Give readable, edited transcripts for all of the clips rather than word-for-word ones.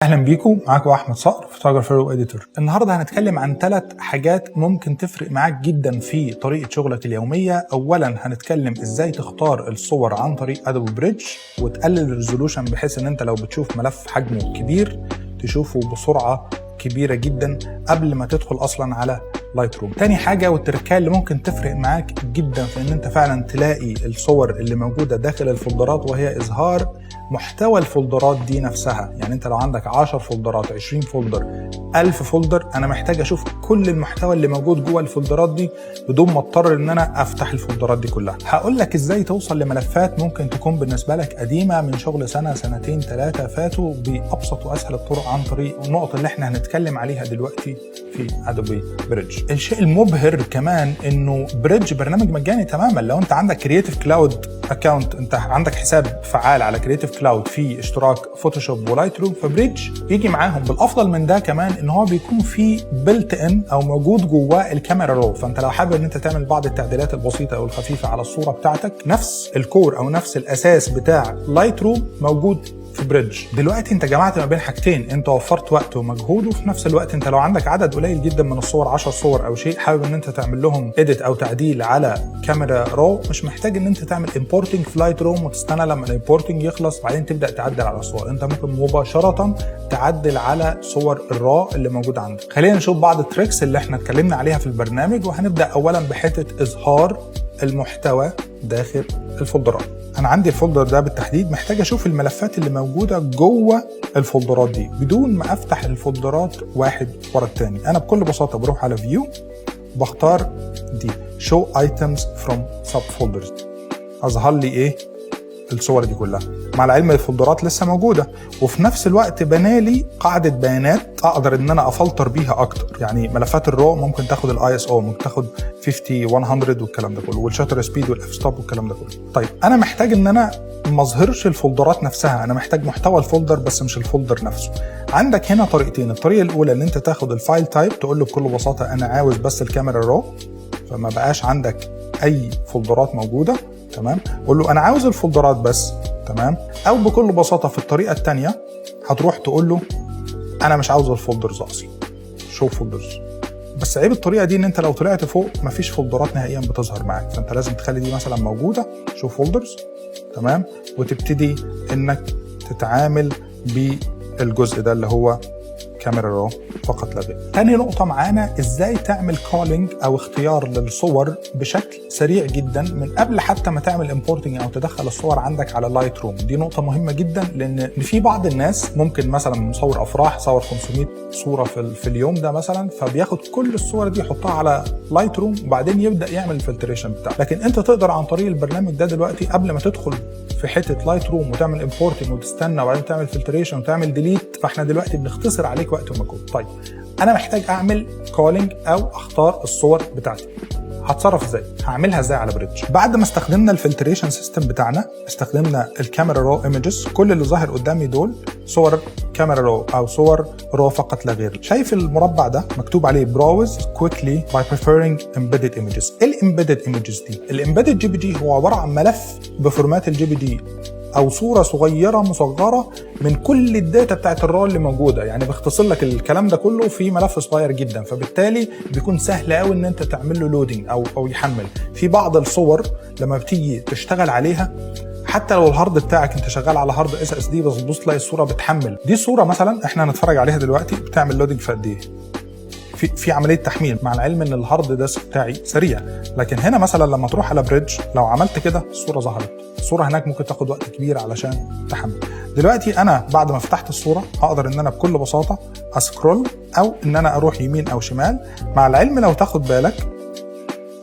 اهلا بيكم، معاكم احمد صقر فوتوغرافر واديتور. النهارده هنتكلم عن 3 حاجات ممكن تفرق معاك جدا في طريقه شغلك اليوميه. اولا هنتكلم ازاي تختار الصور عن طريق ادوبي بريدج وتقلل الريزولوشن بحيث ان انت لو بتشوف ملف حجمه كبير تشوفه بسرعه كبيره جدا قبل ما تدخل اصلا على لايت روم. تاني حاجه والتركية اللي ممكن تفرق معاك جدا في ان انت فعلا تلاقي الصور اللي موجوده داخل الفولدرات وهي اظهار محتوى الفولدرات دي نفسها. يعني انت لو عندك 10 فولدرات، 20 فولدر، 1000 فولدر، انا محتاج اشوف كل المحتوى اللي موجود جوه الفولدرات دي بدون ما اضطر ان انا افتح الفولدرات دي كلها. هقول لك ازاي توصل لملفات ممكن تكون بالنسبه لك قديمه من شغل سنه سنتين 3 فاتوا بابسط واسهل الطرق عن طريق النقط اللي احنا هنتكلم عليها دلوقتي في ادوبي بريدج. الشيء المبهر كمان انه بريدج برنامج مجاني تماما. لو انت عندك كرييتيف كلاود اكاونت، انت عندك حساب فعال على كرييتيف كلاود في اشتراك فوتوشوب ولايت روم، فبريدج يجي معاهم. بالافضل من ده كمان ان هو بيكون في بيلت ان او موجود جواه الكاميرا رو، فانت لو حابب ان انت تعمل بعض التعديلات البسيطه او الخفيفه على الصوره بتاعتك، نفس الكور او نفس الاساس بتاع لايت روم موجود في بريدج. دلوقتي انت جمعت ما بين حاجتين، انت وفرت وقت ومجهود، وفي نفس الوقت انت لو عندك عدد قليل جدا من الصور، 10 صور او شيء، حابب ان انت تعمل لهم اديت او تعديل على كاميرا رو، مش محتاج ان انت تعمل امبورتنج في لايت روم وتستنى لما الامبورتنج يخلص بعدين تبدا تعدل على الصور. انت ممكن مباشره تعدل على صور الرو اللي موجود عندك. خلينا نشوف بعض التريكس اللي احنا اتكلمنا عليها في البرنامج، وهنبدا اولا بحته اظهار المحتوى داخل الفولدرات. انا عندي الفولدر ده بالتحديد محتاج اشوف الملفات اللي موجوده جوه الفولدرات دي بدون ما افتح الفولدرات واحد ورا الثاني. انا بكل بساطه بروح على فيو، بختار دي شو ايتمز فروم سب فولدرز، اظهر لي ايه؟ الصور دي كلها، مع العلم الفولدرات لسه موجوده، وفي نفس الوقت بنالي قاعده بيانات اقدر ان انا افلتر بيها اكتر. يعني ملفات الرو ممكن تاخد الاي اس او، ممكن تاخد 50 100 والكلام ده كله، والشاتر سبيد والاف ستوب والكلام ده كله. طيب انا محتاج ان انا ما اظهرش الفولدرات نفسها، انا محتاج محتوى الفولدر بس مش الفولدر نفسه. عندك هنا طريقتين. الطريقه الاولى ان انت تاخد الفايل تايب، تقول له بكل بساطه انا عاوز بس الكاميرا رو، فما بقاش عندك اي فولدرات موجوده، تمام؟ قول له انا عاوز الفولدرات بس، تمام؟ او بكل بساطه في الطريقه الثانيه هتروح تقول له انا مش عاوز الفولدرز اصلا، شو فولدرز. بس عيب الطريقه دي ان انت لو طلعت فوق مفيش فولدرات نهائيا بتظهر معاك، فانت لازم تخلي دي مثلا موجوده شو فولدرز، تمام؟ وتبتدي انك تتعامل بالجزء ده اللي هو كاميرا رو فقط لا غير. تاني نقطة معانا ازاي تعمل كولينج او اختيار للصور بشكل سريع جدا من قبل حتى ما تعمل امبورتنج او تدخل الصور عندك على لايت روم. دي نقطة مهمة جدا، لان في بعض الناس ممكن مثلا مصور افراح صور 500 صورة في اليوم ده مثلا، فبياخد كل الصور دي يحطها على لايت روم وبعدين يبدأ يعمل الفلتريشن بتاعه. لكن انت تقدر عن طريق البرنامج ده دلوقتي قبل ما تدخل في حته لايت روم وتعمل امبورتنج وتستنى وبعدين تعمل فلتريشن وتعمل ديليت، فاحنا دلوقتي بنختصر عليك وقت ومجهود. طيب انا محتاج اعمل كولينج او اختار الصور بتاعتي، هتصرف ازاي؟ هعملها ازاي على بريدج؟ بعد ما استخدمنا الفلتريشن سيستم بتاعنا، استخدمنا الكاميرا رو ايمجز، كل اللي ظاهر قدامي دول صور كاميرا رو او صور رو فقط لا غير. شايف المربع ده مكتوب عليه براوز كويكلي باي بريفيرنج امبيدد ايمجز. ايه الامبيدد ايمجز دي؟ الامبيدد جي بي جي هو عباره عن ملف بفورمات الجي بي جي او صوره صغيره مصغره من كل الداتا بتاعت الرو اللي موجوده. يعني بيختصر لك الكلام ده كله في ملف صغير جدا، فبالتالي بيكون سهل قوي ان انت تعمل له لودنج او يحمل. في بعض الصور لما بتيجي تشتغل عليها حتى لو الهارد بتاعك انت شغال على هارد اس اس دي، بس تبص تلاقي الصوره بتحمل. دي صوره مثلا احنا هنتفرج عليها دلوقتي بتعمل لودنج في قد ايه؟ في عمليه تحميل، مع العلم ان الهارد ديسك بتاعي سريع. لكن هنا مثلا لما تروح على بريدج لو عملت كده الصوره ظهرت. الصوره هناك ممكن تاخد وقت كبير علشان تحمل. دلوقتي انا بعد ما فتحت الصوره اقدر ان انا بكل بساطه اسكرول او ان انا اروح يمين او شمال. مع العلم لو تاخد بالك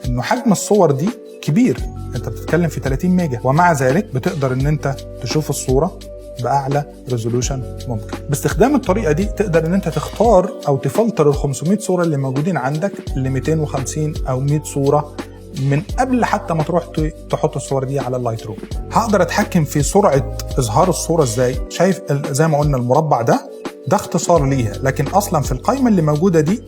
انه حجم الصور دي كبير، انت بتتكلم في 30 ميجا، ومع ذلك بتقدر ان انت تشوف الصوره باعلى ريزولوشن ممكن. باستخدام الطريقه دي تقدر ان انت تختار او تفلتر ال 500 صوره اللي موجودين عندك ل 250 او 100 صوره من قبل حتى ما تروح تحط الصور دي على اللايت روم. هقدر اتحكم في سرعه اظهار الصوره ازاي؟ شايف زي ما قلنا المربع ده اختصار ليها، لكن اصلا في القائمه اللي موجوده دي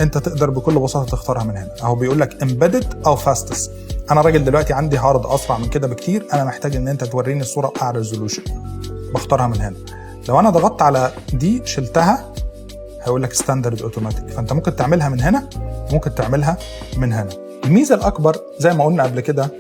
انت تقدر بكل بساطه تختارها من هنا. اهو بيقول لك embedded او fastest. انا راجل دلوقتي عندي هارد اسرع من كده بكتير، انا محتاج ان انت توريني الصوره باعلى ريزولوشن، بختارها من هنا. لو انا ضغطت على دي شلتها هيقول لك ستاندرد اوتوماتيك، فانت ممكن تعملها من هنا ممكن تعملها من هنا. الميزه الاكبر زي ما قلنا قبل كده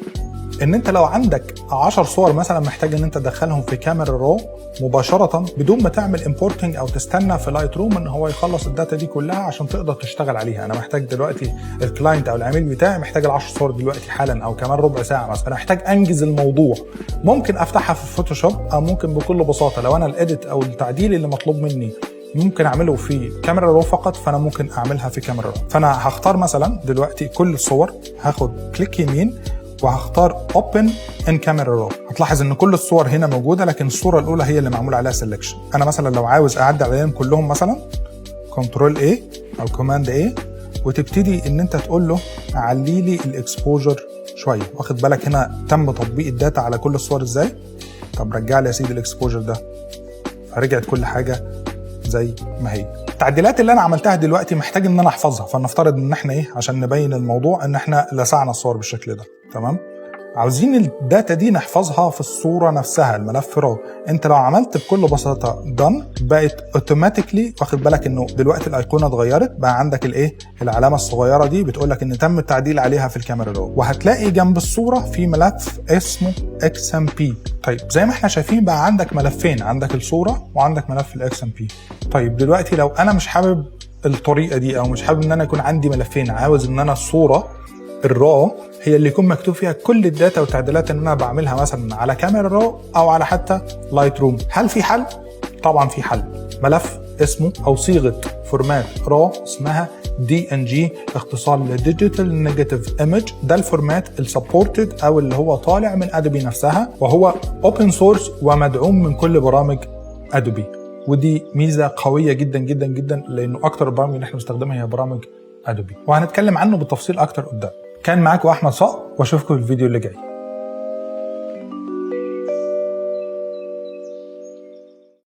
ان انت لو عندك 10 صور مثلا محتاج ان انت تدخلهم في كاميرا رو مباشره بدون ما تعمل امبورتنج او تستنى في لايت روم ان هو يخلص الداتا دي كلها عشان تقدر تشتغل عليها. انا محتاج دلوقتي الكلاينت او العميل بتاعي محتاج ال10 صور دلوقتي حالا او كمان ربع ساعه مثلا، انا محتاج انجز الموضوع. ممكن افتحها في الفوتوشوب او ممكن بكل بساطه لو انا الاديت او التعديل اللي مطلوب مني ممكن اعمله في كاميرا رو فقط، فانا ممكن اعملها في كاميرا رو. فانا هختار مثلا دلوقتي كل الصور، هاخد كليك يمين وهختار Open in Camera Raw. هتلاحظ ان كل الصور هنا موجوده لكن الصوره الاولى هي اللي معمول عليها سيلكشن. انا مثلا لو عاوز اعدل عليهم كلهم مثلا كنترول A او كوماند A وتبتدي ان انت تقول له علي لي الاكسبوجر شويه. واخد بالك هنا تم تطبيق الداتا على كل الصور ازاي؟ طب رجع لي يا سيدي الاكسبوجر ده، فرجعت كل حاجه زي ما هي. التعديلات اللي انا عملتها دلوقتي محتاج ان انا احفظها، فلنفترض ان احنا عشان نبين الموضوع ان احنا لسعنا الصور بالشكل ده. تمام، عاوزين الداتا دي نحفظها في الصوره نفسها الملف رو. انت لو عملت بكل بساطه دان بقت اوتوماتيكلي، واخد بالك انه دلوقتي الايقونه اتغيرت، بقى عندك الايه العلامه الصغيره دي بتقول لك ان تم التعديل عليها في الكاميرا رو. وهتلاقي جنب الصوره في ملف اسمه XMP. طيب زي ما احنا شايفين بقى عندك ملفين، عندك الصوره وعندك ملف XMP. طيب دلوقتي لو انا مش حابب الطريقه دي او مش حابب ان انا يكون عندي ملفين، عاوز ان انا الصوره الرو هي اللي يكون مكتوب فيها كل الداتا والتعديلات اللي انا بعملها مثلا على كاميرا رو او على حتى لايت روم، هل في حل؟ طبعا في حل. ملف اسمه او صيغه فورمات رو اسمها DNG، اختصار لديجيتال نيجاتيف ايمج. ده الفورمات السبورتد او اللي هو طالع من ادوبي نفسها، وهو اوبن سورس ومدعوم من كل برامج ادوبي. ودي ميزه قويه جدا جدا جدا لانه اكتر البرامج اللي احنا بنستخدمها هي برامج ادوبي، وهنتكلم عنه بالتفصيل اكتر قدام. كان معاكم احمد صقر واشوفكم في الفيديو اللي جاي.